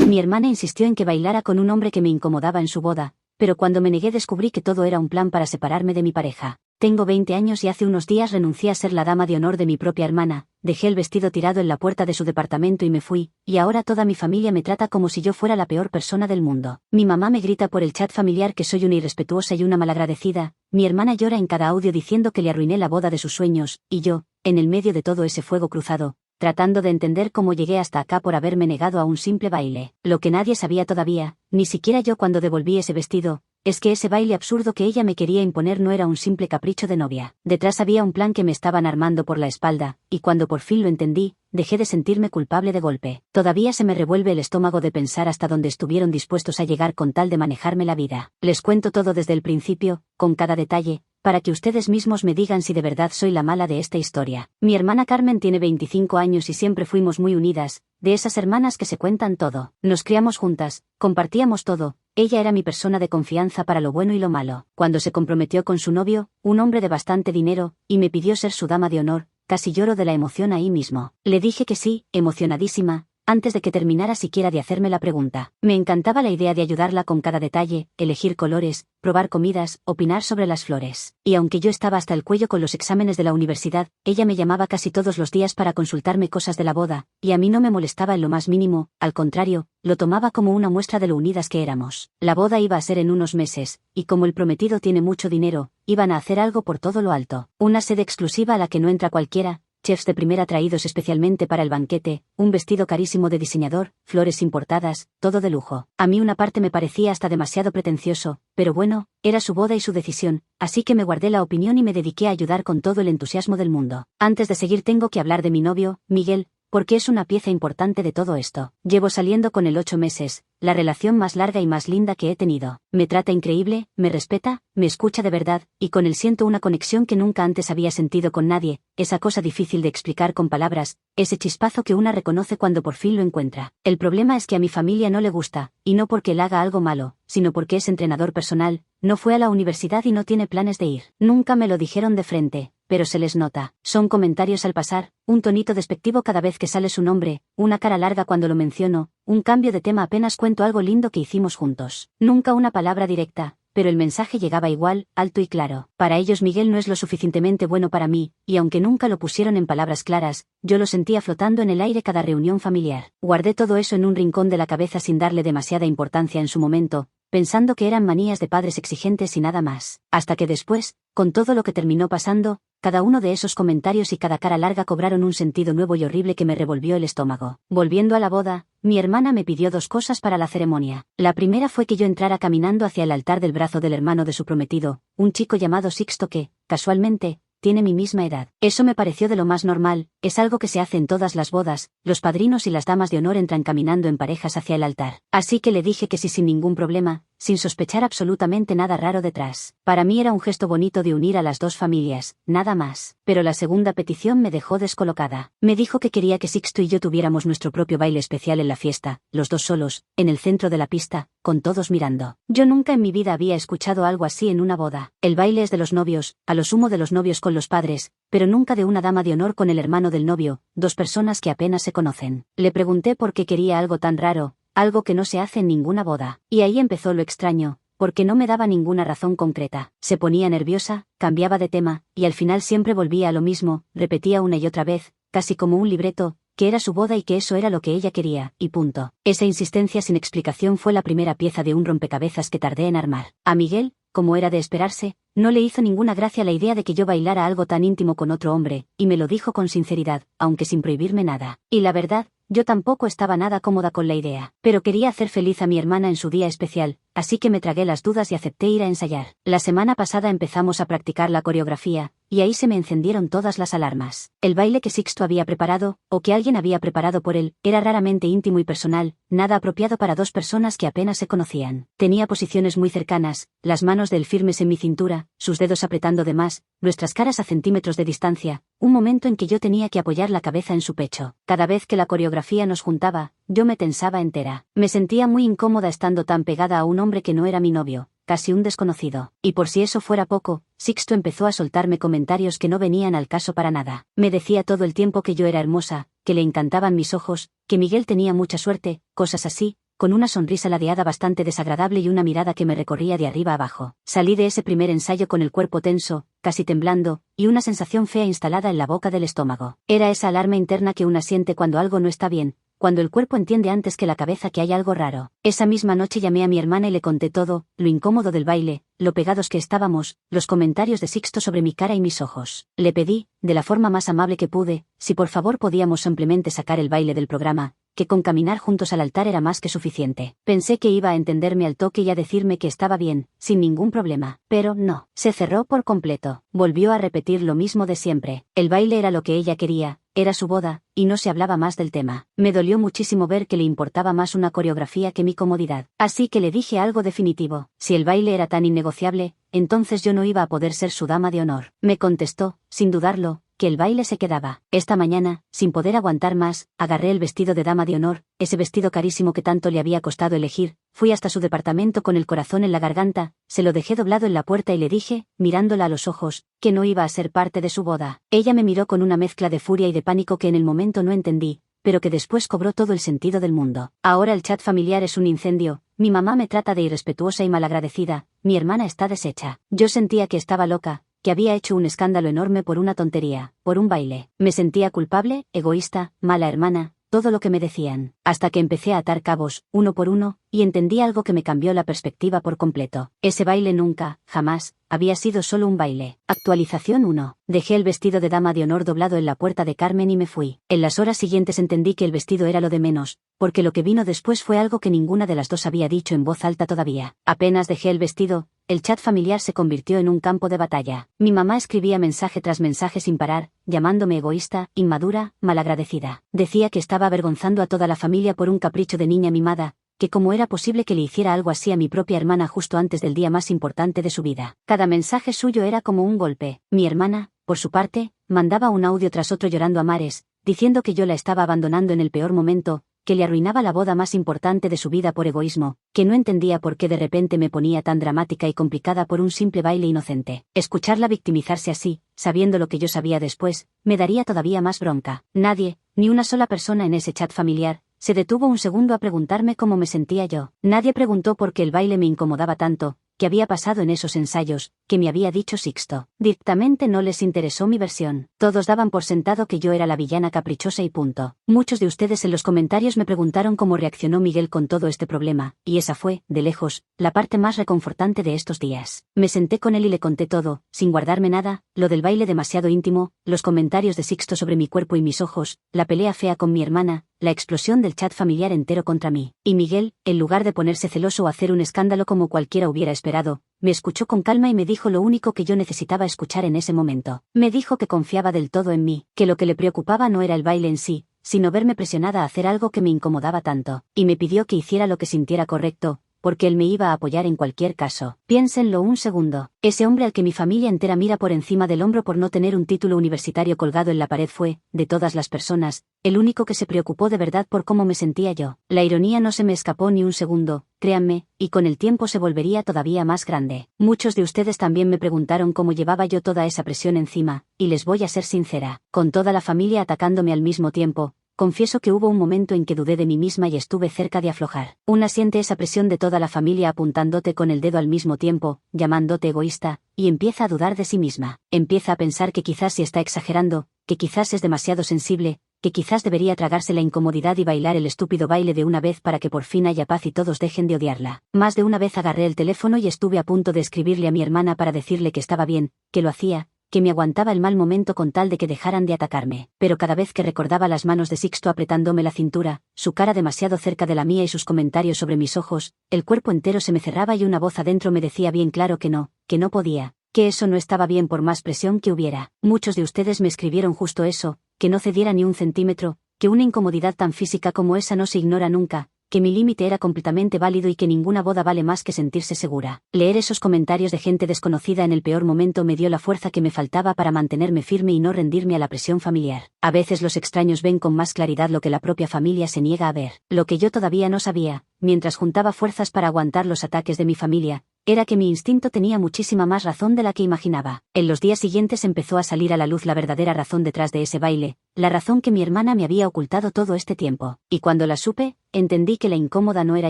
Mi hermana insistió en que bailara con un hombre que me incomodaba en su boda, pero cuando me negué descubrí que todo era un plan para separarme de mi pareja. Tengo 20 años y hace unos días renuncié a ser la dama de honor de mi propia hermana, dejé el vestido tirado en la puerta de su departamento y me fui, y ahora toda mi familia me trata como si yo fuera la peor persona del mundo. Mi mamá me grita por el chat familiar que soy una irrespetuosa y una malagradecida, mi hermana llora en cada audio diciendo que le arruiné la boda de sus sueños, y yo, en el medio de todo ese fuego cruzado, tratando de entender cómo llegué hasta acá por haberme negado a un simple baile. Lo que nadie sabía todavía, ni siquiera yo cuando devolví ese vestido, es que ese baile absurdo que ella me quería imponer no era un simple capricho de novia. Detrás había un plan que me estaban armando por la espalda, y cuando por fin lo entendí, dejé de sentirme culpable de golpe. Todavía se me revuelve el estómago de pensar hasta dónde estuvieron dispuestos a llegar con tal de manejarme la vida. Les cuento todo desde el principio, con cada detalle, para que ustedes mismos me digan si de verdad soy la mala de esta historia. Mi hermana Carmen tiene 25 años y siempre fuimos muy unidas, de esas hermanas que se cuentan todo. Nos criamos juntas, compartíamos todo, ella era mi persona de confianza para lo bueno y lo malo. Cuando se comprometió con su novio, un hombre de bastante dinero, y me pidió ser su dama de honor, casi lloro de la emoción ahí mismo. Le dije que sí, emocionadísima, antes de que terminara siquiera de hacerme la pregunta. Me encantaba la idea de ayudarla con cada detalle, elegir colores, probar comidas, opinar sobre las flores. Y aunque yo estaba hasta el cuello con los exámenes de la universidad, ella me llamaba casi todos los días para consultarme cosas de la boda, y a mí no me molestaba en lo más mínimo, al contrario, lo tomaba como una muestra de lo unidas que éramos. La boda iba a ser en unos meses, y como el prometido tiene mucho dinero, iban a hacer algo por todo lo alto. Una sede exclusiva a la que no entra cualquiera, chefs de primera traídos especialmente para el banquete, un vestido carísimo de diseñador, flores importadas, todo de lujo. A mí una parte me parecía hasta demasiado pretencioso, pero bueno, era su boda y su decisión, así que me guardé la opinión y me dediqué a ayudar con todo el entusiasmo del mundo. Antes de seguir tengo que hablar de mi novio, Miguel, porque es una pieza importante de todo esto. Llevo saliendo con él 8 meses, la relación más larga y más linda que he tenido. Me trata increíble, me respeta, me escucha de verdad, y con él siento una conexión que nunca antes había sentido con nadie, esa cosa difícil de explicar con palabras, ese chispazo que una reconoce cuando por fin lo encuentra. El problema es que a mi familia no le gusta, y no porque él haga algo malo, sino porque es entrenador personal, no fue a la universidad y no tiene planes de ir. Nunca me lo dijeron de frente, pero se les nota. Son comentarios al pasar, un tonito despectivo cada vez que sale su nombre, una cara larga cuando lo menciono, un cambio de tema apenas cuento algo lindo que hicimos juntos. Nunca una palabra directa, pero el mensaje llegaba igual, alto y claro. Para ellos Miguel no es lo suficientemente bueno para mí, y aunque nunca lo pusieron en palabras claras, yo lo sentía flotando en el aire cada reunión familiar. Guardé todo eso en un rincón de la cabeza sin darle demasiada importancia en su momento, pensando que eran manías de padres exigentes y nada más. Hasta que después, con todo lo que terminó pasando, cada uno de esos comentarios y cada cara larga cobraron un sentido nuevo y horrible que me revolvió el estómago. Volviendo a la boda, mi hermana me pidió 2 cosas para la ceremonia. La primera fue que yo entrara caminando hacia el altar del brazo del hermano de su prometido, un chico llamado Sixto que, casualmente, tiene mi misma edad. Eso me pareció de lo más normal, es algo que se hace en todas las bodas, los padrinos y las damas de honor entran caminando en parejas hacia el altar. Así que le dije que sí sin ningún problema, sin sospechar absolutamente nada raro detrás. Para mí era un gesto bonito de unir a las 2 familias, nada más. Pero la segunda petición me dejó descolocada. Me dijo que quería que Sixto y yo tuviéramos nuestro propio baile especial en la fiesta, los 2 solos, en el centro de la pista, con todos mirando. Yo nunca en mi vida había escuchado algo así en una boda. El baile es de los novios, a lo sumo de los novios con los padres, pero nunca de una dama de honor con el hermano del novio, 2 personas que apenas se conocen. Le pregunté por qué quería algo tan raro, algo que no se hace en ninguna boda. Y ahí empezó lo extraño, porque no me daba ninguna razón concreta. Se ponía nerviosa, cambiaba de tema, y al final siempre volvía a lo mismo, repetía una y otra vez, casi como un libreto, que era su boda y que eso era lo que ella quería, y punto. Esa insistencia sin explicación fue la primera pieza de un rompecabezas que tardé en armar. A Miguel, como era de esperarse, no le hizo ninguna gracia la idea de que yo bailara algo tan íntimo con otro hombre, y me lo dijo con sinceridad, aunque sin prohibirme nada. Y la verdad, yo tampoco estaba nada cómoda con la idea, pero quería hacer feliz a mi hermana en su día especial, así que me tragué las dudas y acepté ir a ensayar. La semana pasada empezamos a practicar la coreografía, y ahí se me encendieron todas las alarmas. El baile que Sixto había preparado, o que alguien había preparado por él, era raramente íntimo y personal, nada apropiado para 2 personas que apenas se conocían. Tenía posiciones muy cercanas, las manos de él firmes en mi cintura, sus dedos apretando de más, nuestras caras a centímetros de distancia, un momento en que yo tenía que apoyar la cabeza en su pecho. Cada vez que la coreografía nos juntaba, yo me tensaba entera. Me sentía muy incómoda estando tan pegada a un hombre que no era mi novio, casi un desconocido. Y por si eso fuera poco, Sixto empezó a soltarme comentarios que no venían al caso para nada. Me decía todo el tiempo que yo era hermosa, que le encantaban mis ojos, que Miguel tenía mucha suerte, cosas así, con una sonrisa ladeada bastante desagradable y una mirada que me recorría de arriba abajo. Salí de ese primer ensayo con el cuerpo tenso, casi temblando, y una sensación fea instalada en la boca del estómago. Era esa alarma interna que una siente cuando algo no está bien, cuando el cuerpo entiende antes que la cabeza que hay algo raro. Esa misma noche llamé a mi hermana y le conté todo, lo incómodo del baile, lo pegados que estábamos, los comentarios de Sixto sobre mi cara y mis ojos. Le pedí, de la forma más amable que pude, si por favor podíamos simplemente sacar el baile del programa, que con caminar juntos al altar era más que suficiente. Pensé que iba a entenderme al toque y a decirme que estaba bien, sin ningún problema. Pero no. Se cerró por completo. Volvió a repetir lo mismo de siempre. El baile era lo que ella quería, era su boda, y no se hablaba más del tema. Me dolió muchísimo ver que le importaba más una coreografía que mi comodidad. Así que le dije algo definitivo. Si el baile era tan innegociable, entonces yo no iba a poder ser su dama de honor. Me contestó, sin dudarlo, que el baile se quedaba. Esta mañana, sin poder aguantar más, agarré el vestido de dama de honor, ese vestido carísimo que tanto le había costado elegir, fui hasta su departamento con el corazón en la garganta, se lo dejé doblado en la puerta y le dije, mirándola a los ojos, que no iba a ser parte de su boda. Ella me miró con una mezcla de furia y de pánico que en el momento no entendí, pero que después cobró todo el sentido del mundo. Ahora el chat familiar es un incendio, mi mamá me trata de irrespetuosa y malagradecida, mi hermana está deshecha. Yo sentía que estaba loca, que había hecho un escándalo enorme por una tontería, por un baile. Me sentía culpable, egoísta, mala hermana, todo lo que me decían, hasta que empecé a atar cabos, uno por uno, y entendí algo que me cambió la perspectiva por completo. Ese baile nunca, jamás, había sido solo un baile. Actualización 1. Dejé el vestido de dama de honor doblado en la puerta de Carmen y me fui. En las horas siguientes entendí que el vestido era lo de menos, porque lo que vino después fue algo que ninguna de las dos había dicho en voz alta todavía. Apenas dejé el vestido, el chat familiar se convirtió en un campo de batalla. Mi mamá escribía mensaje tras mensaje sin parar, llamándome egoísta, inmadura, malagradecida. Decía que estaba avergonzando a toda la familia por un capricho de niña mimada, que cómo era posible que le hiciera algo así a mi propia hermana justo antes del día más importante de su vida. Cada mensaje suyo era como un golpe. Mi hermana, por su parte, mandaba un audio tras otro llorando a mares, diciendo que yo la estaba abandonando en el peor momento, que le arruinaba la boda más importante de su vida por egoísmo, que no entendía por qué de repente me ponía tan dramática y complicada por un simple baile inocente. Escucharla victimizarse así, sabiendo lo que yo sabía después, me daría todavía más bronca. Nadie, ni una sola persona en ese chat familiar, se detuvo un segundo a preguntarme cómo me sentía yo. Nadie preguntó por qué el baile me incomodaba tanto, qué había pasado en esos ensayos, que me había dicho Sixto. Directamente no les interesó mi versión. Todos daban por sentado que yo era la villana caprichosa y punto. Muchos de ustedes en los comentarios me preguntaron cómo reaccionó Miguel con todo este problema, y esa fue, de lejos, la parte más reconfortante de estos días. Me senté con él y le conté todo, sin guardarme nada, lo del baile demasiado íntimo, los comentarios de Sixto sobre mi cuerpo y mis ojos, la pelea fea con mi hermana, la explosión del chat familiar entero contra mí. Y Miguel, en lugar de ponerse celoso o hacer un escándalo como cualquiera hubiera esperado, me escuchó con calma y me dijo lo único que yo necesitaba escuchar en ese momento. Me dijo que confiaba del todo en mí, que lo que le preocupaba no era el baile en sí, sino verme presionada a hacer algo que me incomodaba tanto, y me pidió que hiciera lo que sintiera correcto, porque él me iba a apoyar en cualquier caso. Piénsenlo un segundo. Ese hombre al que mi familia entera mira por encima del hombro por no tener un título universitario colgado en la pared fue, de todas las personas, el único que se preocupó de verdad por cómo me sentía yo. La ironía no se me escapó ni un segundo, créanme, y con el tiempo se volvería todavía más grande. Muchos de ustedes también me preguntaron cómo llevaba yo toda esa presión encima, y les voy a ser sincera, con toda la familia atacándome al mismo tiempo, confieso que hubo un momento en que dudé de mí misma y estuve cerca de aflojar. Una siente esa presión de toda la familia apuntándote con el dedo al mismo tiempo, llamándote egoísta, y empieza a dudar de sí misma. Empieza a pensar que quizás se está exagerando, que quizás es demasiado sensible, que quizás debería tragarse la incomodidad y bailar el estúpido baile de una vez para que por fin haya paz y todos dejen de odiarla. Más de una vez agarré el teléfono y estuve a punto de escribirle a mi hermana para decirle que estaba bien, que lo hacía, que me aguantaba el mal momento con tal de que dejaran de atacarme. Pero cada vez que recordaba las manos de Sixto apretándome la cintura, su cara demasiado cerca de la mía y sus comentarios sobre mis ojos, el cuerpo entero se me cerraba y una voz adentro me decía bien claro que no podía, que eso no estaba bien por más presión que hubiera. Muchos de ustedes me escribieron justo eso, que no cediera ni un centímetro, que una incomodidad tan física como esa no se ignora nunca, que mi límite era completamente válido y que ninguna boda vale más que sentirse segura. Leer esos comentarios de gente desconocida en el peor momento me dio la fuerza que me faltaba para mantenerme firme y no rendirme a la presión familiar. A veces los extraños ven con más claridad lo que la propia familia se niega a ver. Lo que yo todavía no sabía, mientras juntaba fuerzas para aguantar los ataques de mi familia, era que mi instinto tenía muchísima más razón de la que imaginaba. En los días siguientes empezó a salir a la luz la verdadera razón detrás de ese baile, la razón que mi hermana me había ocultado todo este tiempo. Y cuando la supe, entendí que la incómoda no era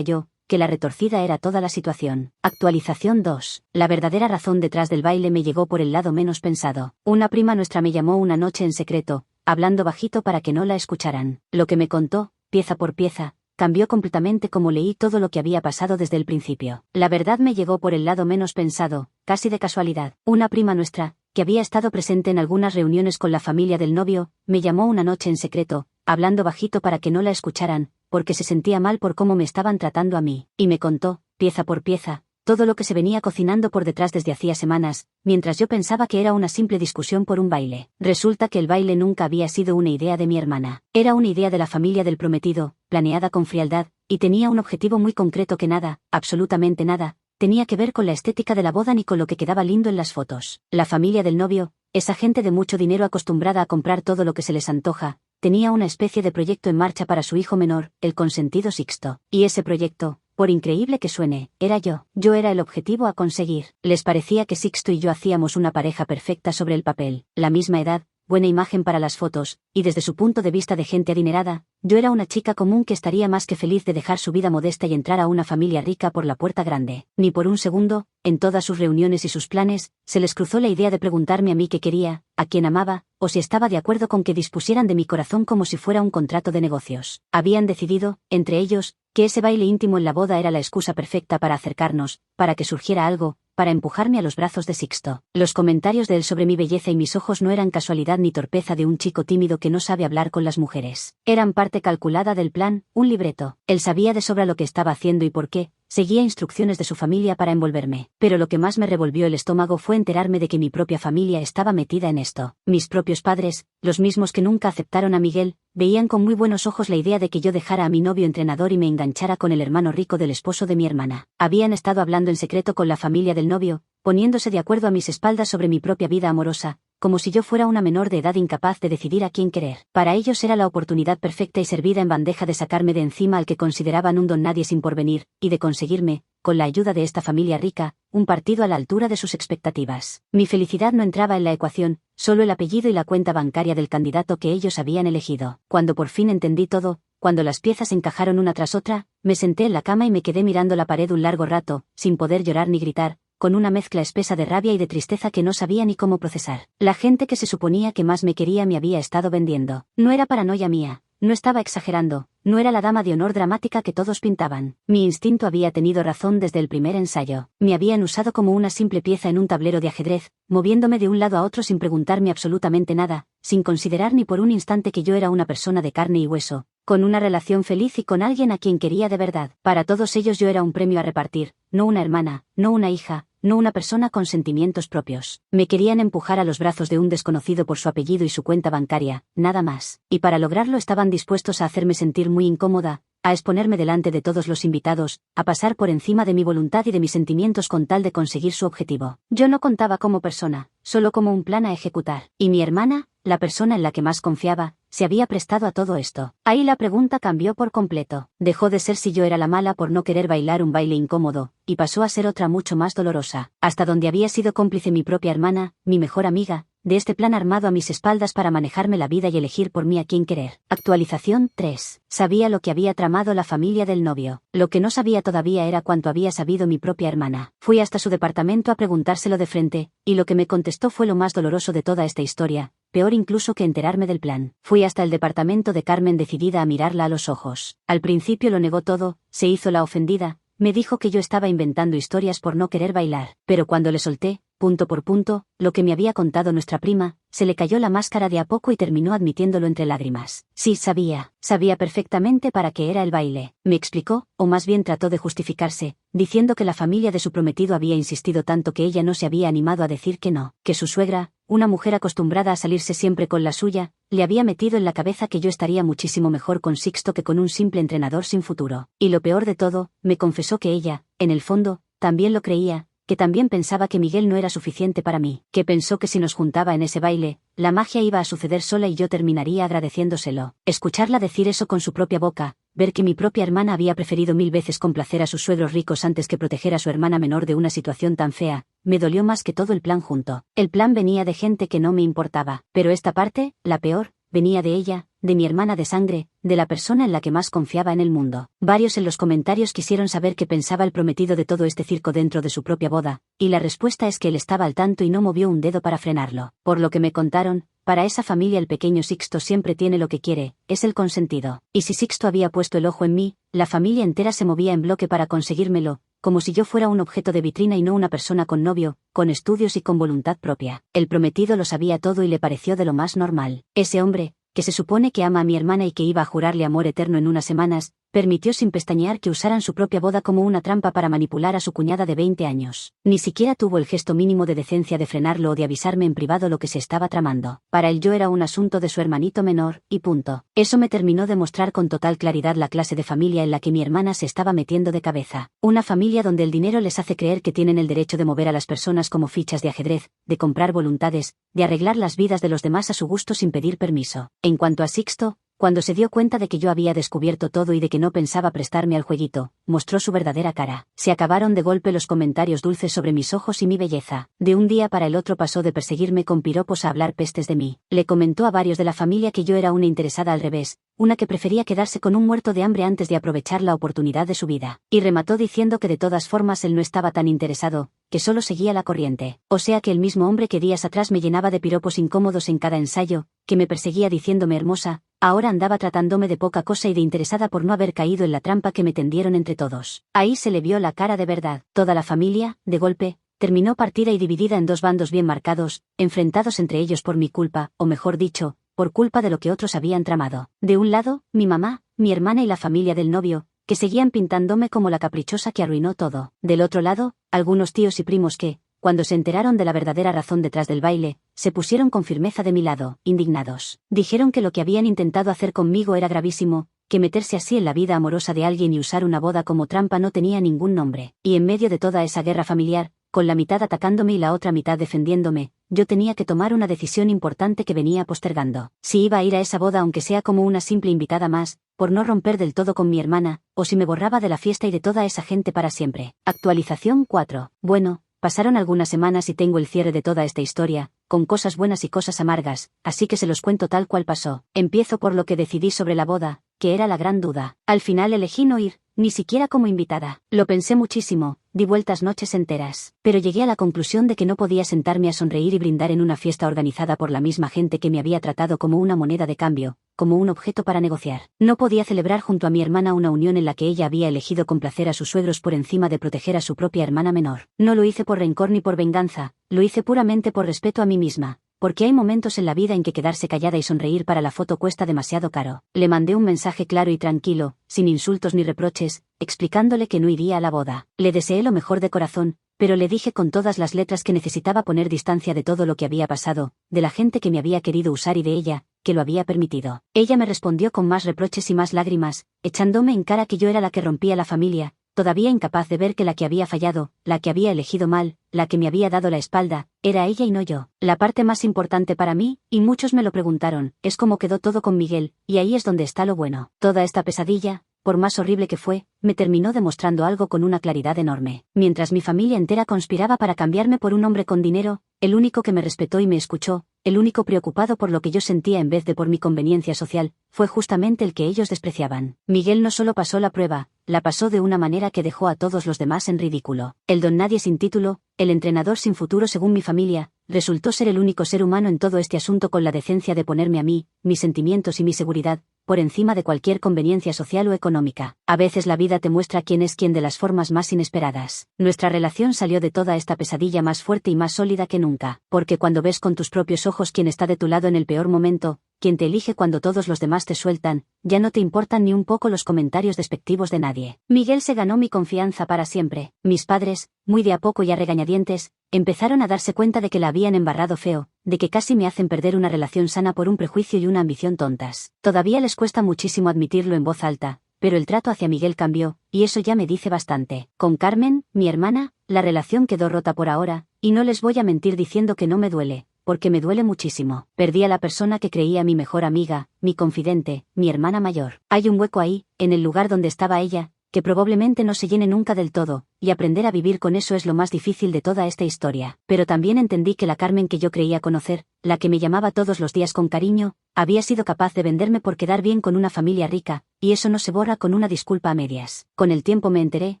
yo, que la retorcida era toda la situación. Actualización 2. La verdadera razón detrás del baile me llegó por el lado menos pensado. Una prima nuestra me llamó una noche en secreto, hablando bajito para que no la escucharan. Lo que me contó, pieza por pieza, cambió completamente como leí todo lo que había pasado desde el principio. La verdad me llegó por el lado menos pensado, casi de casualidad. Una prima nuestra, que había estado presente en algunas reuniones con la familia del novio, me llamó una noche en secreto, hablando bajito para que no la escucharan, porque se sentía mal por cómo me estaban tratando a mí, y me contó, pieza por pieza, todo lo que se venía cocinando por detrás desde hacía semanas, mientras yo pensaba que era una simple discusión por un baile. Resulta que el baile nunca había sido una idea de mi hermana. Era una idea de la familia del prometido, planeada con frialdad, y tenía un objetivo muy concreto que nada, absolutamente nada, tenía que ver con la estética de la boda ni con lo que quedaba lindo en las fotos. La familia del novio, esa gente de mucho dinero acostumbrada a comprar todo lo que se les antoja, tenía una especie de proyecto en marcha para su hijo menor, el consentido Sixto. Y ese proyecto, por increíble que suene, era yo. Yo era el objetivo a conseguir. Les parecía que Sixto y yo hacíamos una pareja perfecta sobre el papel. La misma edad, buena imagen para las fotos, y desde su punto de vista de gente adinerada, yo era una chica común que estaría más que feliz de dejar su vida modesta y entrar a una familia rica por la puerta grande. Ni por un segundo, en todas sus reuniones y sus planes, se les cruzó la idea de preguntarme a mí qué quería, a quién amaba, o si estaba de acuerdo con que dispusieran de mi corazón como si fuera un contrato de negocios. Habían decidido, entre ellos, que ese baile íntimo en la boda era la excusa perfecta para acercarnos, para que surgiera algo, para empujarme a los brazos de Sixto. Los comentarios de él sobre mi belleza y mis ojos no eran casualidad ni torpeza de un chico tímido que no sabe hablar con las mujeres. Eran parte calculada del plan, un libreto. Él sabía de sobra lo que estaba haciendo y por qué, seguía instrucciones de su familia para envolverme. Pero lo que más me revolvió el estómago fue enterarme de que mi propia familia estaba metida en esto. Mis propios padres, los mismos que nunca aceptaron a Miguel, veían con muy buenos ojos la idea de que yo dejara a mi novio entrenador y me enganchara con el hermano rico del esposo de mi hermana. Habían estado hablando en secreto con la familia del novio, poniéndose de acuerdo a mis espaldas sobre mi propia vida amorosa, como si yo fuera una menor de edad incapaz de decidir a quién querer. Para ellos era la oportunidad perfecta y servida en bandeja de sacarme de encima al que consideraban un don nadie sin porvenir, y de conseguirme, con la ayuda de esta familia rica, un partido a la altura de sus expectativas. Mi felicidad no entraba en la ecuación, solo el apellido y la cuenta bancaria del candidato que ellos habían elegido. Cuando por fin entendí todo, cuando las piezas encajaron una tras otra, me senté en la cama y me quedé mirando la pared un largo rato, sin poder llorar ni gritar, con una mezcla espesa de rabia y de tristeza que no sabía ni cómo procesar. La gente que se suponía que más me quería me había estado vendiendo. No era paranoia mía, no estaba exagerando, no era la dama de honor dramática que todos pintaban. Mi instinto había tenido razón desde el primer ensayo. Me habían usado como una simple pieza en un tablero de ajedrez, moviéndome de un lado a otro sin preguntarme absolutamente nada, sin considerar ni por un instante que yo era una persona de carne y hueso, con una relación feliz y con alguien a quien quería de verdad. Para todos ellos yo era un premio a repartir, no una hermana, no una hija, no una persona con sentimientos propios. Me querían empujar a los brazos de un desconocido por su apellido y su cuenta bancaria, nada más. Y para lograrlo estaban dispuestos a hacerme sentir muy incómoda, a exponerme delante de todos los invitados, a pasar por encima de mi voluntad y de mis sentimientos con tal de conseguir su objetivo. Yo no contaba como persona, solo como un plan a ejecutar. Y mi hermana, la persona en la que más confiaba, se había prestado a todo esto. Ahí la pregunta cambió por completo. Dejó de ser si yo era la mala por no querer bailar un baile incómodo, y pasó a ser otra mucho más dolorosa. Hasta donde había sido cómplice mi propia hermana, mi mejor amiga, de este plan armado a mis espaldas para manejarme la vida y elegir por mí a quién querer. Actualización 3. Sabía lo que había tramado la familia del novio. Lo que no sabía todavía era cuánto había sabido mi propia hermana. Fui hasta su departamento a preguntárselo de frente, y lo que me contestó fue lo más doloroso de toda esta historia, peor incluso que enterarme del plan. Fui hasta el departamento de Carmen decidida a mirarla a los ojos. Al principio lo negó todo, se hizo la ofendida, me dijo que yo estaba inventando historias por no querer bailar, pero cuando le solté, punto por punto, lo que me había contado nuestra prima, se le cayó la máscara de a poco y terminó admitiéndolo entre lágrimas. Sí, sabía perfectamente para qué era el baile. Me explicó, o más bien trató de justificarse, diciendo que la familia de su prometido había insistido tanto que ella no se había animado a decir que no, que su suegra, una mujer acostumbrada a salirse siempre con la suya, le había metido en la cabeza que yo estaría muchísimo mejor con Sixto que con un simple entrenador sin futuro. Y lo peor de todo, me confesó que ella, en el fondo, también lo creía, que también pensaba que Miguel no era suficiente para mí, que pensó que si nos juntaba en ese baile, la magia iba a suceder sola y yo terminaría agradeciéndoselo. Escucharla decir eso con su propia boca, ver que mi propia hermana había preferido 1000 veces complacer a sus suegros ricos antes que proteger a su hermana menor de una situación tan fea, me dolió más que todo el plan junto. El plan venía de gente que no me importaba, pero esta parte, la peor, venía de ella, de mi hermana de sangre, de la persona en la que más confiaba en el mundo. Varios en los comentarios quisieron saber qué pensaba el prometido de todo este circo dentro de su propia boda, y la respuesta es que él estaba al tanto y no movió un dedo para frenarlo. Por lo que me contaron, para esa familia el pequeño Sixto siempre tiene lo que quiere, es el consentido. Y si Sixto había puesto el ojo en mí, la familia entera se movía en bloque para conseguírmelo, como si yo fuera un objeto de vitrina y no una persona con novio, con estudios y con voluntad propia. El prometido lo sabía todo y le pareció de lo más normal. Ese hombre, que se supone que ama a mi hermana y que iba a jurarle amor eterno en unas semanas, permitió sin pestañear que usaran su propia boda como una trampa para manipular a su cuñada de 20 años. Ni siquiera tuvo el gesto mínimo de decencia de frenarlo o de avisarme en privado lo que se estaba tramando. Para él yo era un asunto de su hermanito menor, y punto. Eso me terminó de mostrar con total claridad la clase de familia en la que mi hermana se estaba metiendo de cabeza. Una familia donde el dinero les hace creer que tienen el derecho de mover a las personas como fichas de ajedrez, de comprar voluntades, de arreglar las vidas de los demás a su gusto sin pedir permiso. En cuanto a Sixto, cuando se dio cuenta de que yo había descubierto todo y de que no pensaba prestarme al jueguito, mostró su verdadera cara. Se acabaron de golpe los comentarios dulces sobre mis ojos y mi belleza. De un día para el otro pasó de perseguirme con piropos a hablar pestes de mí. Le comentó a varios de la familia que yo era una interesada al revés, una que prefería quedarse con un muerto de hambre antes de aprovechar la oportunidad de su vida. Y remató diciendo que de todas formas él no estaba tan interesado, que solo seguía la corriente. O sea que el mismo hombre que días atrás me llenaba de piropos incómodos en cada ensayo, que me perseguía diciéndome hermosa, ahora andaba tratándome de poca cosa y de interesada por no haber caído en la trampa que me tendieron entre todos. Ahí se le vio la cara de verdad. Toda la familia, de golpe, terminó partida y dividida en dos bandos bien marcados, enfrentados entre ellos por mi culpa, o mejor dicho, por culpa de lo que otros habían tramado. De un lado, mi mamá, mi hermana y la familia del novio, que seguían pintándome como la caprichosa que arruinó todo. Del otro lado, algunos tíos y primos que, cuando se enteraron de la verdadera razón detrás del baile, se pusieron con firmeza de mi lado, indignados. Dijeron que lo que habían intentado hacer conmigo era gravísimo, que meterse así en la vida amorosa de alguien y usar una boda como trampa no tenía ningún nombre. Y en medio de toda esa guerra familiar, con la mitad atacándome y la otra mitad defendiéndome, yo tenía que tomar una decisión importante que venía postergando. Si iba a ir a esa boda aunque sea como una simple invitada más, por no romper del todo con mi hermana, o si me borraba de la fiesta y de toda esa gente para siempre. Actualización 4. Bueno, pasaron algunas semanas y tengo el cierre de toda esta historia, con cosas buenas y cosas amargas, así que se los cuento tal cual pasó. Empiezo por lo que decidí sobre la boda, que era la gran duda. Al final elegí no ir, ni siquiera como invitada. Lo pensé muchísimo, di vueltas noches enteras, pero llegué a la conclusión de que no podía sentarme a sonreír y brindar en una fiesta organizada por la misma gente que me había tratado como una moneda de cambio, como un objeto para negociar. No podía celebrar junto a mi hermana una unión en la que ella había elegido complacer a sus suegros por encima de proteger a su propia hermana menor. No lo hice por rencor ni por venganza, lo hice puramente por respeto a mí misma, porque hay momentos en la vida en que quedarse callada y sonreír para la foto cuesta demasiado caro. Le mandé un mensaje claro y tranquilo, sin insultos ni reproches, explicándole que no iría a la boda. Le deseé lo mejor de corazón, pero le dije con todas las letras que necesitaba poner distancia de todo lo que había pasado, de la gente que me había querido usar y de ella, que lo había permitido. Ella me respondió con más reproches y más lágrimas, echándome en cara que yo era la que rompía la familia, todavía incapaz de ver que la que había fallado, la que había elegido mal, la que me había dado la espalda, era ella y no yo. La parte más importante para mí, y muchos me lo preguntaron, es cómo quedó todo con Miguel, y ahí es donde está lo bueno. Toda esta pesadilla, por más horrible que fue, me terminó demostrando algo con una claridad enorme. Mientras mi familia entera conspiraba para cambiarme por un hombre con dinero, el único que me respetó y me escuchó, el único preocupado por lo que yo sentía en vez de por mi conveniencia social, fue justamente el que ellos despreciaban. Miguel no solo pasó la prueba, la pasó de una manera que dejó a todos los demás en ridículo. El don nadie sin título, el entrenador sin futuro según mi familia, resultó ser el único ser humano en todo este asunto con la decencia de ponerme a mí, mis sentimientos y mi seguridad, por encima de cualquier conveniencia social o económica. A veces la vida te muestra quién es quién de las formas más inesperadas. Nuestra relación salió de toda esta pesadilla más fuerte y más sólida que nunca, porque cuando ves con tus propios ojos quién está de tu lado en el peor momento, quien te elige cuando todos los demás te sueltan, ya no te importan ni un poco los comentarios despectivos de nadie. Miguel se ganó mi confianza para siempre. Mis padres, muy de a poco y a regañadientes, empezaron a darse cuenta de que la habían embarrado feo, de que casi me hacen perder una relación sana por un prejuicio y una ambición tontas. Todavía les cuesta muchísimo admitirlo en voz alta, pero el trato hacia Miguel cambió, y eso ya me dice bastante. Con Carmen, mi hermana, la relación quedó rota por ahora, y no les voy a mentir diciendo que no me duele, porque me duele muchísimo. Perdí a la persona que creía mi mejor amiga, mi confidente, mi hermana mayor. Hay un hueco ahí, en el lugar donde estaba ella, que probablemente no se llene nunca del todo, y aprender a vivir con eso es lo más difícil de toda esta historia. Pero también entendí que la Carmen que yo creía conocer, la que me llamaba todos los días con cariño, había sido capaz de venderme por quedar bien con una familia rica, y eso no se borra con una disculpa a medias. Con el tiempo me enteré,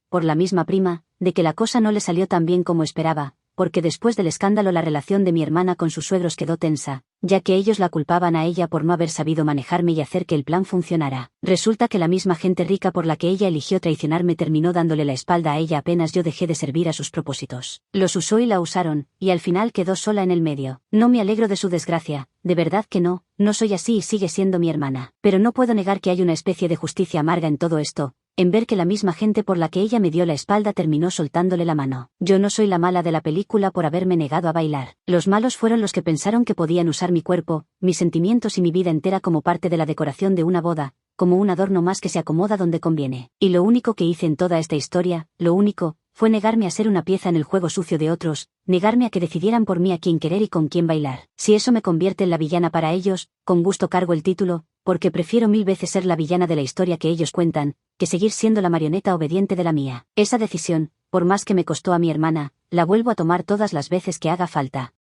por la misma prima, de que la cosa no le salió tan bien como esperaba, porque después del escándalo la relación de mi hermana con sus suegros quedó tensa, ya que ellos la culpaban a ella por no haber sabido manejarme y hacer que el plan funcionara. Resulta que la misma gente rica por la que ella eligió traicionarme terminó dándole la espalda a ella apenas yo dejé de servir a sus propósitos. Los usó y la usaron, y al final quedó sola en el medio. No me alegro de su desgracia, de verdad que no, no soy así y sigue siendo mi hermana. Pero no puedo negar que hay una especie de justicia amarga en todo esto, en ver que la misma gente por la que ella me dio la espalda terminó soltándole la mano. Yo no soy la mala de la película por haberme negado a bailar. Los malos fueron los que pensaron que podían usar mi cuerpo, mis sentimientos y mi vida entera como parte de la decoración de una boda, como un adorno más que se acomoda donde conviene. Y lo único que hice en toda esta historia, lo único, fue negarme a ser una pieza en el juego sucio de otros, negarme a que decidieran por mí a quién querer y con quién bailar. Si eso me convierte en la villana para ellos, con gusto cargo el título, porque prefiero 1000 veces ser la villana de la historia que ellos cuentan, que seguir siendo la marioneta obediente de la mía. Esa decisión, por más que me costó a mi hermana, la vuelvo a tomar todas las veces que haga falta.